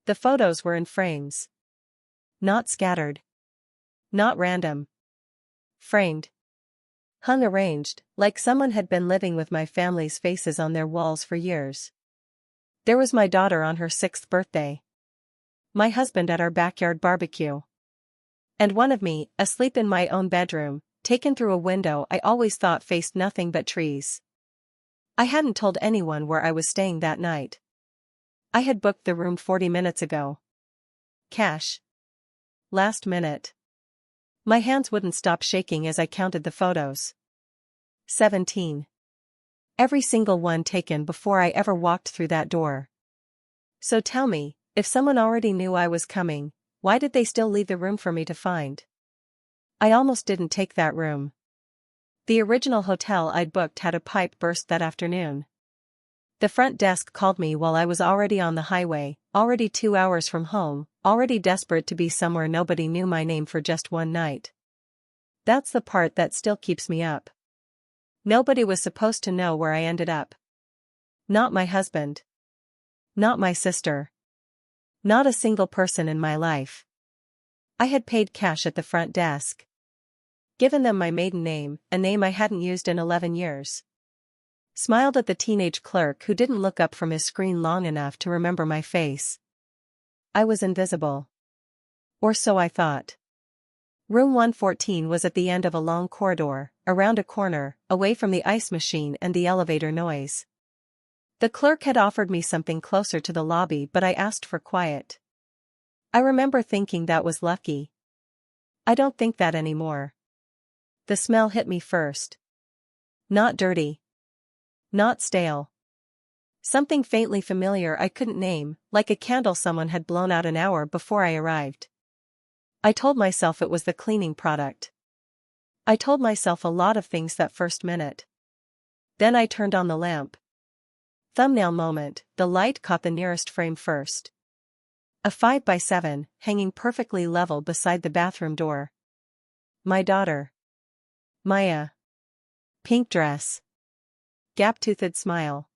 The photos were in frames. Not scattered. Not random. Framed. Hung arranged, like someone had been living with my family's faces on their walls for years. There was my daughter on her 6th birthday. My husband at our backyard barbecue. And one of me, asleep in my own bedroom, taken through a window I always thought faced nothing but trees. I hadn't told anyone where I was staying that night. I had booked the room 40 minutes ago. Cash. Last minute. My hands wouldn't stop shaking as I counted the photos. 17. Every single one taken before I ever walked through that door. So tell me, if someone already knew I was coming, why did they still leave the room for me to find? I almost didn't take that room. The original hotel I'd booked had a pipe burst that afternoon. The front desk called me while I was already on the highway, already 2 hours from home, already desperate to be somewhere nobody knew my name for just one night. That's the part that still keeps me up. Nobody was supposed to know where I ended up. Not my husband. Not my sister. Not a single person in my life. I had paid cash at the front desk. Given them my maiden name, a name I hadn't used in 11 years. Smiled at the teenage clerk who didn't look up from his screen long enough to remember my face. I was invisible. Or so I thought. Room 114 was at the end of a long corridor, around a corner, away from the ice machine and the elevator noise. The clerk had offered me something closer to the lobby, but I asked for quiet. I remember thinking that was lucky. I don't think that anymore. The smell hit me first. Not dirty. Not stale. Something faintly familiar I couldn't name, like a candle someone had blown out an hour before I arrived. I told myself it was the cleaning product. I told myself a lot of things that first minute. Then I turned on the lamp. Thumbnail moment, the light caught the nearest frame first. A 5x7, hanging perfectly level beside the bathroom door. My daughter. Maya. Pink dress. Gap-toothed smile.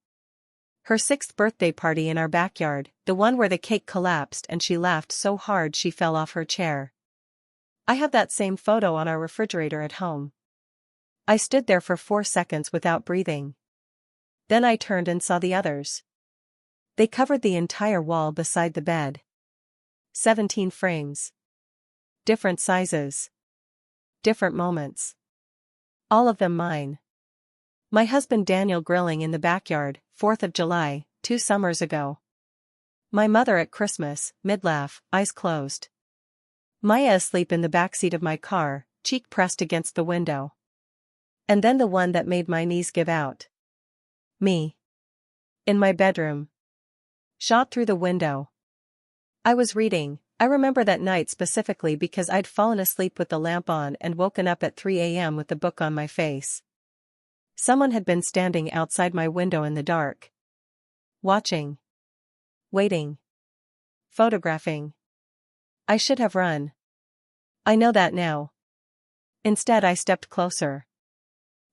Her 6th birthday party in our backyard, the one where the cake collapsed and she laughed so hard she fell off her chair. I have that same photo on our refrigerator at home. I stood there for 4 seconds without breathing. Then I turned and saw the others. They covered the entire wall beside the bed. 17 frames. Different sizes. Different moments. All of them mine. My husband Daniel grilling in the backyard, 4th of July, 2 summers ago. My mother at Christmas, mid-laugh, eyes closed. Maya asleep in the backseat of my car, cheek pressed against the window. And then the one that made my knees give out. Me. In my bedroom. Shot through the window. I was reading. I remember that night specifically because I'd fallen asleep with the lamp on and woken up at 3 a.m. with the book on my face. Someone had been standing outside my window in the dark. Watching. Waiting. Photographing. I should have run. I know that now. Instead I stepped closer.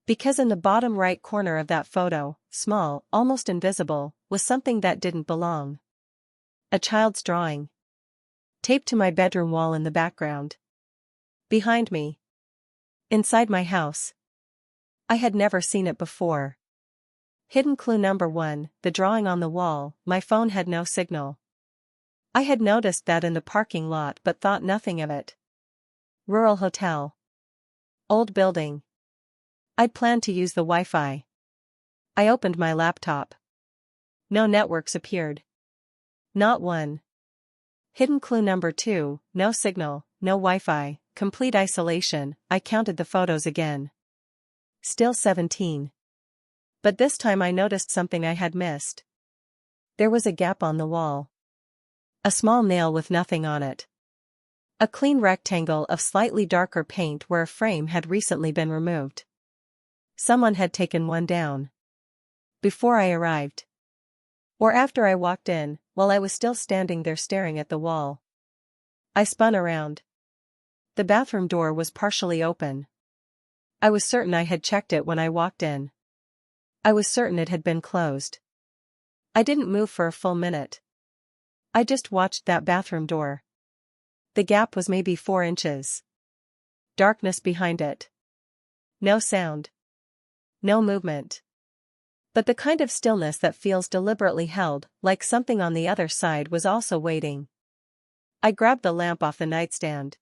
Because in the bottom right corner of that photo, small, almost invisible, was something that didn't belong. A child's drawing. Taped to my bedroom wall in the background. Behind me. Inside my house. I had never seen it before. Hidden clue number 1, the drawing on the wall. My phone had no signal. I had noticed that in the parking lot but thought nothing of it. Rural hotel. Old building. I'd planned to use the Wi-Fi. I opened my laptop. No networks appeared. Not one. Hidden clue number 2, no signal, no Wi-Fi, complete isolation. I counted the photos again. Still 17. But this time I noticed something I had missed. There was a gap on the wall. A small nail with nothing on it. A clean rectangle of slightly darker paint where a frame had recently been removed. Someone had taken one down. Before I arrived. Or after I walked in, while I was still standing there staring at the wall. I spun around. The bathroom door was partially open. I was certain I had checked it when I walked in. I was certain it had been closed. I didn't move for a full minute. I just watched that bathroom door. The gap was maybe 4 inches. Darkness behind it. No sound. No movement. But the kind of stillness that feels deliberately held, like something on the other side was also waiting. I grabbed the lamp off the nightstand.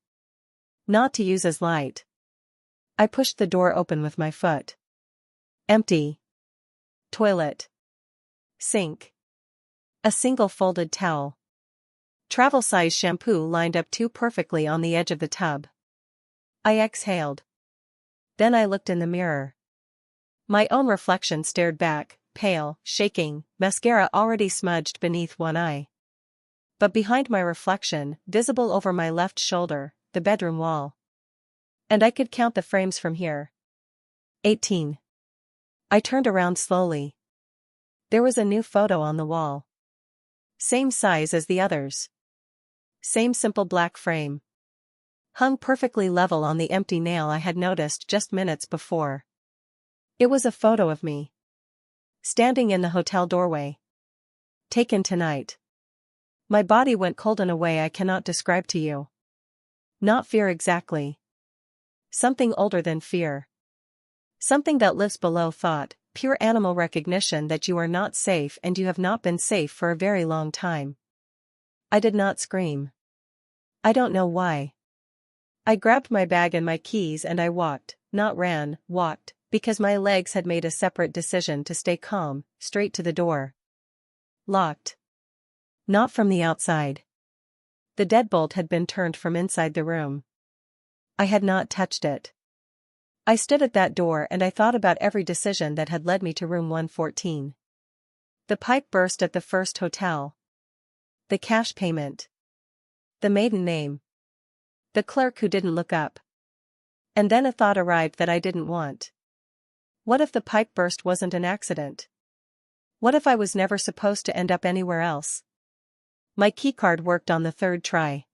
Not to use as light. I pushed the door open with my foot. Empty. Toilet. Sink. A single folded towel. Travel-size shampoo lined up too perfectly on the edge of the tub. I exhaled. Then I looked in the mirror. My own reflection stared back, pale, shaking, mascara already smudged beneath one eye. But behind my reflection, visible over my left shoulder, the bedroom wall. And I could count the frames from here. 18. I turned around slowly. There was a new photo on the wall. Same size as the others. Same simple black frame. Hung perfectly level on the empty nail I had noticed just minutes before. It was a photo of me. Standing in the hotel doorway. Taken tonight. My body went cold in a way I cannot describe to you. Not fear exactly. Something older than fear. Something that lives below thought, pure animal recognition that you are not safe and you have not been safe for a very long time. I did not scream. I don't know why. I grabbed my bag and my keys and I walked, not ran, walked, because my legs had made a separate decision to stay calm, straight to the door. Locked. Not from the outside. The deadbolt had been turned from inside the room. I had not touched it. I stood at that door and I thought about every decision that had led me to room 114. The pipe burst at the first hotel. The cash payment. The maiden name. The clerk who didn't look up. And then a thought arrived that I didn't want. What if the pipe burst wasn't an accident? What if I was never supposed to end up anywhere else? My keycard worked on the third try.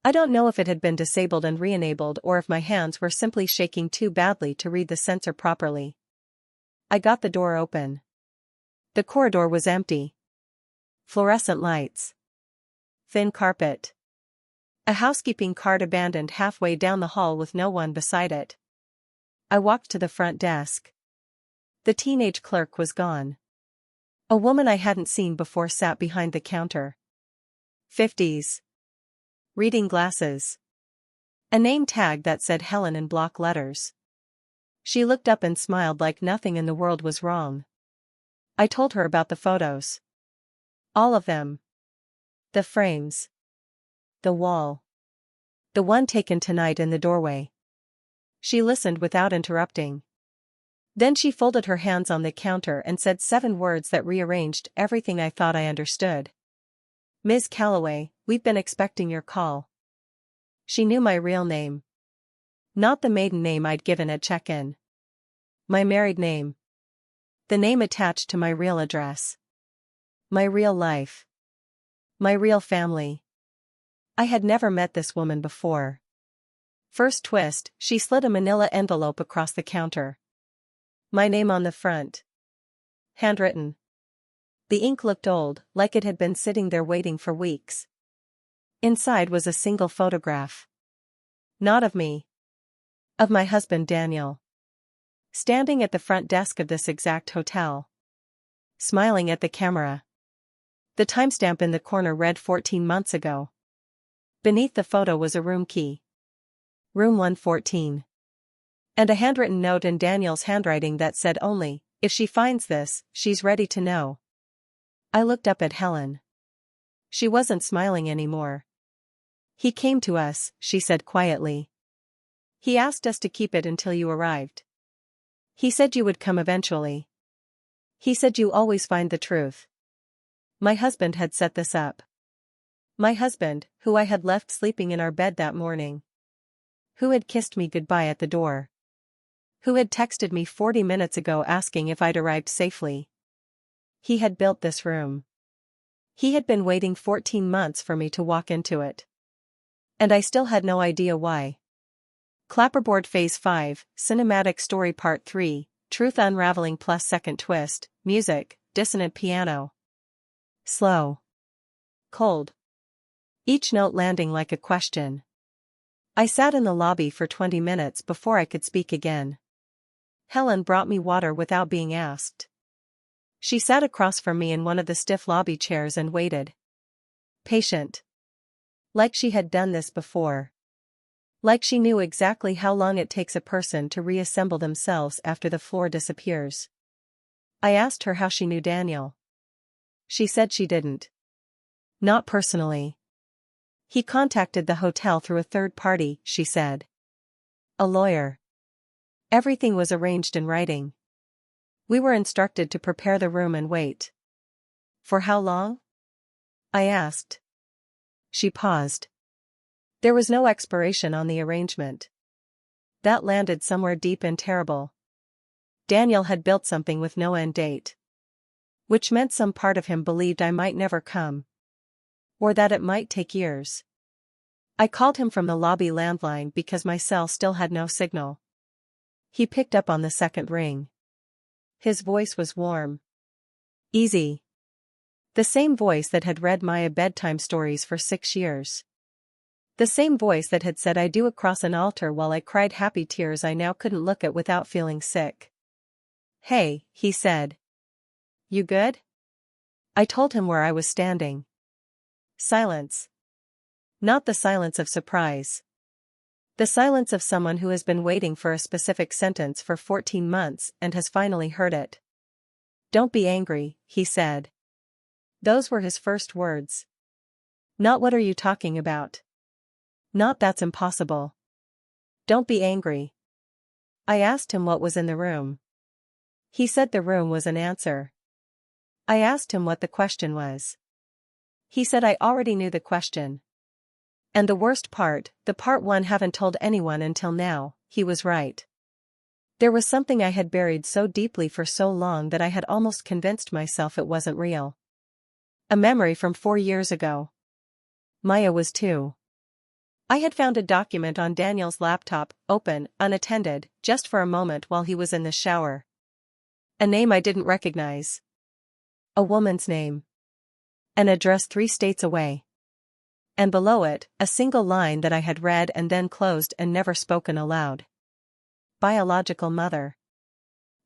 I don't know if it had been disabled and re-enabled or if my hands were simply shaking too badly to read the sensor properly. I got the door open. The corridor was empty. Fluorescent lights. Thin carpet. A housekeeping cart abandoned halfway down the hall with no one beside it. I walked to the front desk. The teenage clerk was gone. A woman I hadn't seen before sat behind the counter. 50s. Reading glasses. A name tag that said Helen in block letters. She looked up and smiled like nothing in the world was wrong. I told her about the photos. All of them. The frames. The wall. The one taken tonight in the doorway. She listened without interrupting. Then she folded her hands on the counter and said 7 words that rearranged everything I thought I understood. Ms. Calloway, we've been expecting your call. She knew my real name. Not the maiden name I'd given at check-in. My married name. The name attached to my real address. My real life. My real family. I had never met this woman before. First twist, she slid a manila envelope across the counter. My name on the front. Handwritten. The ink looked old, like it had been sitting there waiting for weeks. Inside was a single photograph. Not of me. Of my husband Daniel. Standing at the front desk of this exact hotel. Smiling at the camera. The timestamp in the corner read 14 months ago. Beneath the photo was a room key. Room 114. And a handwritten note in Daniel's handwriting that said only, if she finds this, she's ready to know. I looked up at Helen. She wasn't smiling anymore. He came to us, she said quietly. He asked us to keep it until you arrived. He said you would come eventually. He said you always find the truth. My husband had set this up. My husband, who I had left sleeping in our bed that morning. Who had kissed me goodbye at the door. Who had texted me 40 minutes ago asking if I'd arrived safely. He had built this room. He had been waiting 14 months for me to walk into it. And I still had no idea why. Clapperboard Phase 5, Cinematic Story Part 3, Truth Unraveling plus Second Twist, Music, Dissonant Piano. Slow. cold. Each note landing like a question. I sat in the lobby for 20 minutes before I could speak again. Helen brought me water without being asked. She sat across from me in one of the stiff lobby chairs and waited. Patient. Like she had done this before. Like she knew exactly how long it takes a person to reassemble themselves after the floor disappears. I asked her how she knew Daniel. She said she didn't. Not personally. He contacted the hotel through a third party, she said. A lawyer. Everything was arranged in writing. We were instructed to prepare the room and wait. For how long? I asked. She paused. There was no expiration on the arrangement. That landed somewhere deep and terrible. Daniel had built something with no end date. Which meant some part of him believed I might never come. Or that it might take years. I called him from the lobby landline because my cell still had no signal. He picked up on the second ring. His voice was warm. Easy. The same voice that had read Maya bedtime stories for 6 years. The same voice that had said I do across an altar while I cried happy tears I now couldn't look at without feeling sick. Hey, he said. You good? I told him where I was standing. Silence. Not the silence of surprise. The silence of someone who has been waiting for a specific sentence for 14 months and has finally heard it. Don't be angry, he said. Those were his first words. Not what are you talking about? Not that's impossible. Don't be angry. I asked him what was in the room. He said the room was an answer. I asked him what the question was. He said I already knew the question. And the worst part, the part one haven't told anyone until now, he was right. There was something I had buried so deeply for so long that I had almost convinced myself it wasn't real. A memory from 4 years ago. Maya was 2. I had found a document on Daniel's laptop, open, unattended, just for a moment while he was in the shower. A name I didn't recognize. A woman's name. An address 3 states away. And below it, a single line that I had read and then closed and never spoken aloud. Biological mother.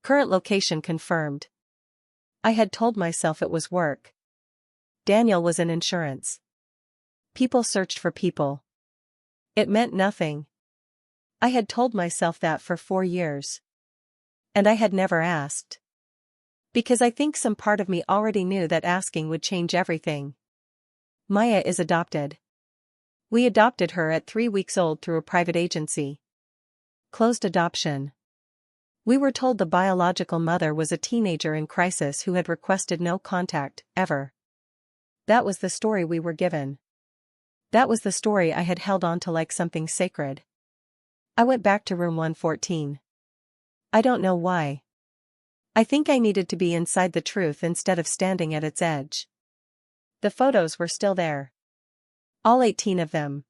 Current location confirmed. I had told myself it was work. Daniel was in insurance. People searched for people. It meant nothing. I had told myself that for 4 years. And I had never asked. Because I think some part of me already knew that asking would change everything. Maya is adopted. We adopted her at 3 weeks old through a private agency. Closed adoption. We were told the biological mother was a teenager in crisis who had requested no contact, ever. That was the story we were given. That was the story I had held on to like something sacred. I went back to room 114. I don't know why. I think I needed to be inside the truth instead of standing at its edge. The photos were still there. All 18 of them.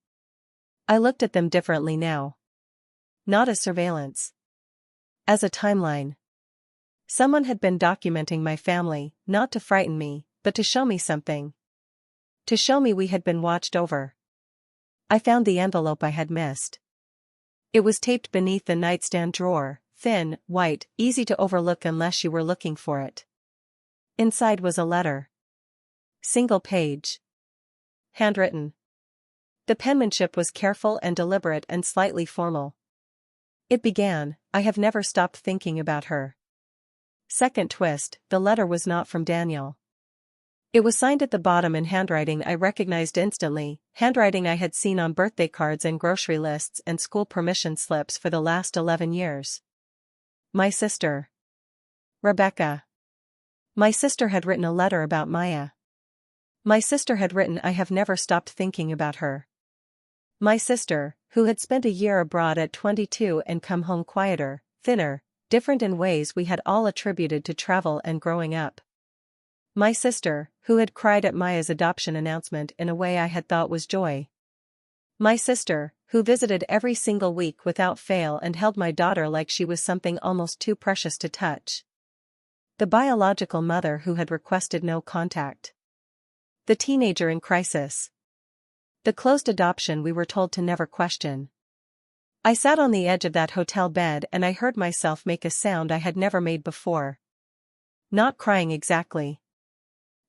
I looked at them differently now. Not as surveillance. As a timeline. Someone had been documenting my family, not to frighten me, but to show me something. To show me we had been watched over. I found the envelope I had missed. It was taped beneath the nightstand drawer, thin, white, easy to overlook unless you were looking for it. Inside was a letter. Single page. Handwritten. The penmanship was careful and deliberate and slightly formal. It began, I have never stopped thinking about her. Second twist, the letter was not from Daniel. It was signed at the bottom in handwriting I recognized instantly, handwriting I had seen on birthday cards and grocery lists and school permission slips for the last 11 years. My sister. Rebecca. My sister had written a letter about Maya. My sister had written I have never stopped thinking about her. My sister, who had spent a year abroad at 22 and come home quieter, thinner, different in ways we had all attributed to travel and growing up. My sister, who had cried at Maya's adoption announcement in a way I had thought was joy. My sister, who visited every single week without fail and held my daughter like she was something almost too precious to touch. The biological mother who had requested no contact. The teenager in crisis. The closed adoption we were told to never question. I sat on the edge of that hotel bed and I heard myself make a sound I had never made before. Not crying exactly.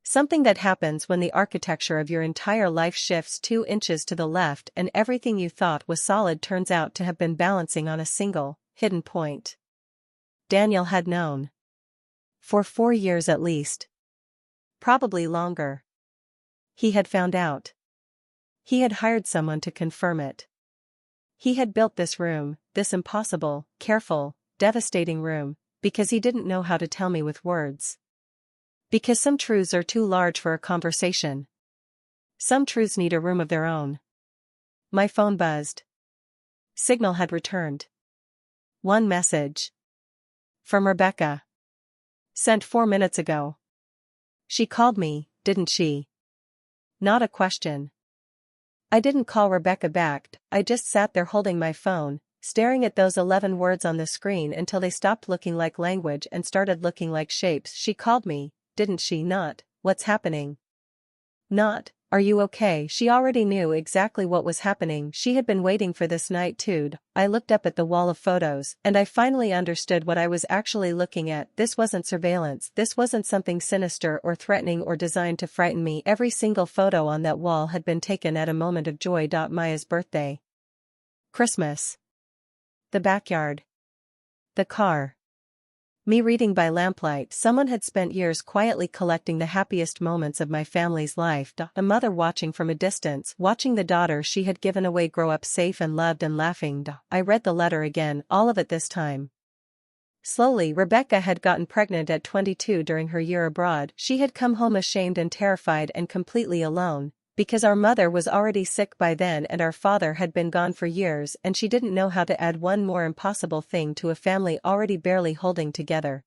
Something that happens when the architecture of your entire life shifts 2 inches to the left and everything you thought was solid turns out to have been balancing on a single, hidden point. Daniel had known. For 4 years at least. Probably longer. He had found out. He had hired someone to confirm it. He had built this room, this impossible, careful, devastating room, because he didn't know how to tell me with words. Because some truths are too large for a conversation. Some truths need a room of their own. My phone buzzed. Signal had returned. One message. From Rebecca. Sent 4 minutes ago. She called me, didn't she? Not a question. I didn't call Rebecca back, I just sat there holding my phone, staring at those 11 words on the screen until they stopped looking like language and started looking like shapes. She called me, didn't she? Not, what's happening? Not, are you okay? She already knew exactly what was happening. She had been waiting for this night too. I looked up at the wall of photos, and I finally understood what I was actually looking at. This wasn't surveillance, this wasn't something sinister or threatening or designed to frighten me. Every single photo on that wall had been taken at a moment of joy. Maya's birthday. Christmas. The backyard. The car. Me reading by lamplight. Someone had spent years quietly collecting the happiest moments of my family's life. A mother watching from a distance, watching the daughter she had given away grow up safe and loved and laughing. I read the letter again, all of it this time. Slowly, Rebecca had gotten pregnant at 22 during her year abroad. She had come home ashamed and terrified and completely alone, because our mother was already sick by then and our father had been gone for years, and she didn't know how to add one more impossible thing to a family already barely holding together.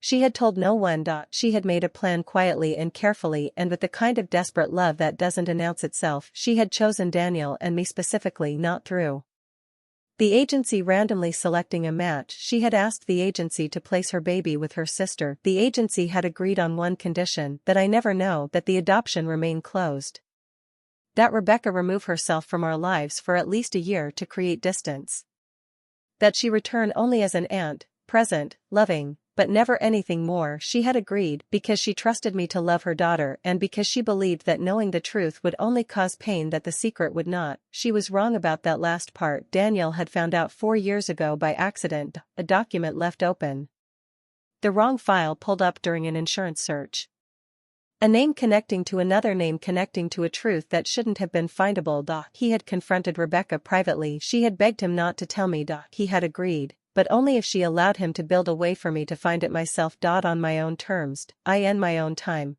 She had told no one. She had made a plan quietly and carefully and with the kind of desperate love that doesn't announce itself. She had chosen Daniel and me specifically, not through the agency randomly selecting a match. She had asked the agency to place her baby with her sister. The agency had agreed on one condition, that I never know, that the adoption remain closed. That Rebecca remove herself from our lives for at least a year to create distance. That she return only as an aunt, present, loving, but never anything more. She had agreed because she trusted me to love her daughter and because she believed that knowing the truth would only cause pain, that the secret would not. She was wrong about that last part. Daniel had found out 4 years ago by accident, a document left open. The wrong file pulled up during an insurance search. A name connecting to another name connecting to a truth that shouldn't have been findable. He had confronted Rebecca privately. She had begged him not to tell me. He had agreed, but only if she allowed him to build a way for me to find it myself. On my own terms, in my own time.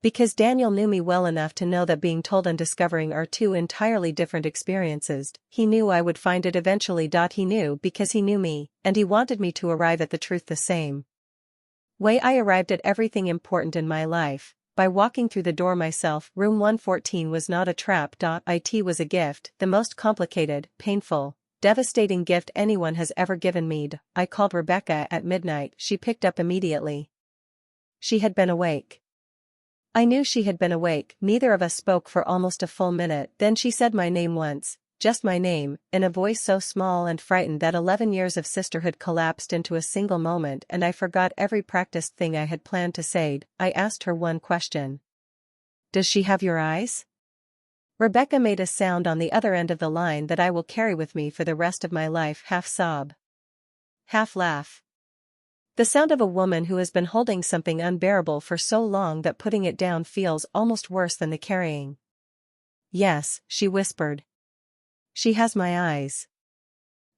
Because Daniel knew me well enough to know that being told and discovering are 2 entirely different experiences. He knew I would find it eventually. He knew because he knew me, and he wanted me to arrive at the truth the same way I arrived at everything important in my life, by walking through the door myself. Room 114 was not a trap. It was a gift, the most complicated, painful, devastating gift anyone has ever given me. I called Rebecca at midnight. She picked up immediately. She had been awake. I knew she had been awake. Neither of us spoke for almost a full minute. Then she said my name once, just my name, in a voice so small and frightened that 11 years of sisterhood collapsed into a single moment and I forgot every practiced thing I had planned to say. I asked her one question. Does she have your eyes? Rebecca made a sound on the other end of the line that I will carry with me for the rest of my life. Half sob. Half laugh. The sound of a woman who has been holding something unbearable for so long that putting it down feels almost worse than the carrying. Yes, she whispered. She has my eyes.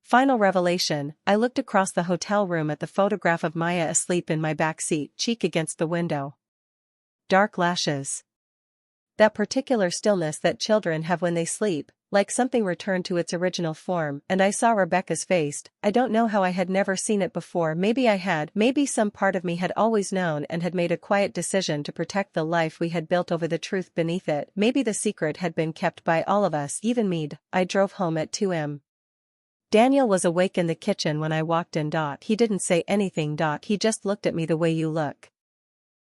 Final revelation. I looked across the hotel room at the photograph of Maya asleep in my back seat, cheek against the window. Dark lashes. That particular stillness that children have when they sleep, like something returned to its original form, and I saw Rebecca's face. I don't know how I had never seen it before. Maybe I had, maybe some part of me had always known and had made a quiet decision to protect the life we had built over the truth beneath it. Maybe the secret had been kept by all of us, even me. I drove home at 2 a.m. Daniel was awake in the kitchen when I walked in. He didn't say anything. He just looked at me the way you look.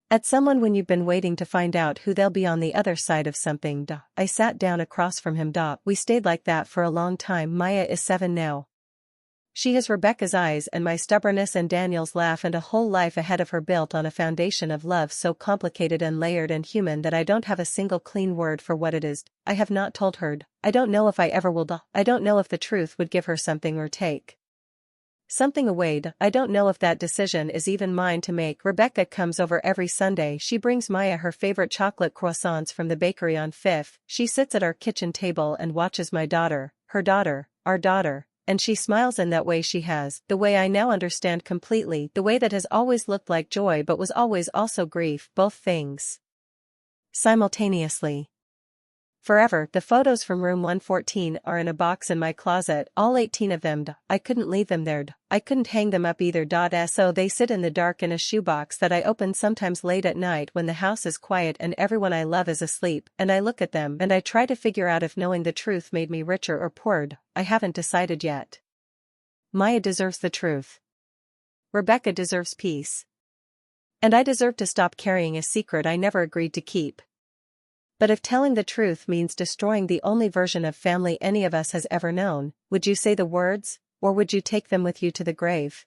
At someone when you've been waiting to find out who they'll be on the other side of something. I sat down across from him. We stayed like that for a long time. Maya is 7 now. She has Rebecca's eyes and my stubbornness and Daniel's laugh and a whole life ahead of her built on a foundation of love so complicated and layered and human that I don't have a single clean word for what it is. I have not told her. I don't know if I ever will. I don't know if the truth would give her something or take something away. I don't know if that decision is even mine to make. Rebecca comes over every Sunday. She brings Maya her favorite chocolate croissants from the bakery on 5th. She sits at our kitchen table and watches my daughter, her daughter, our daughter, and she smiles in that way she has, the way I now understand completely, the way that has always looked like joy but was always also grief, both things simultaneously. Forever. The photos from room 114 are in a box in my closet, all 18 of them. I couldn't leave them there. I couldn't hang them up either. So they sit in the dark in a shoebox that I open sometimes late at night when the house is quiet and everyone I love is asleep, and I look at them and I try to figure out if knowing the truth made me richer or poorer. I haven't decided yet. Maya deserves the truth. Rebecca deserves peace. And I deserve to stop carrying a secret I never agreed to keep. But if telling the truth means destroying the only version of family any of us has ever known, would you say the words, or would you take them with you to the grave?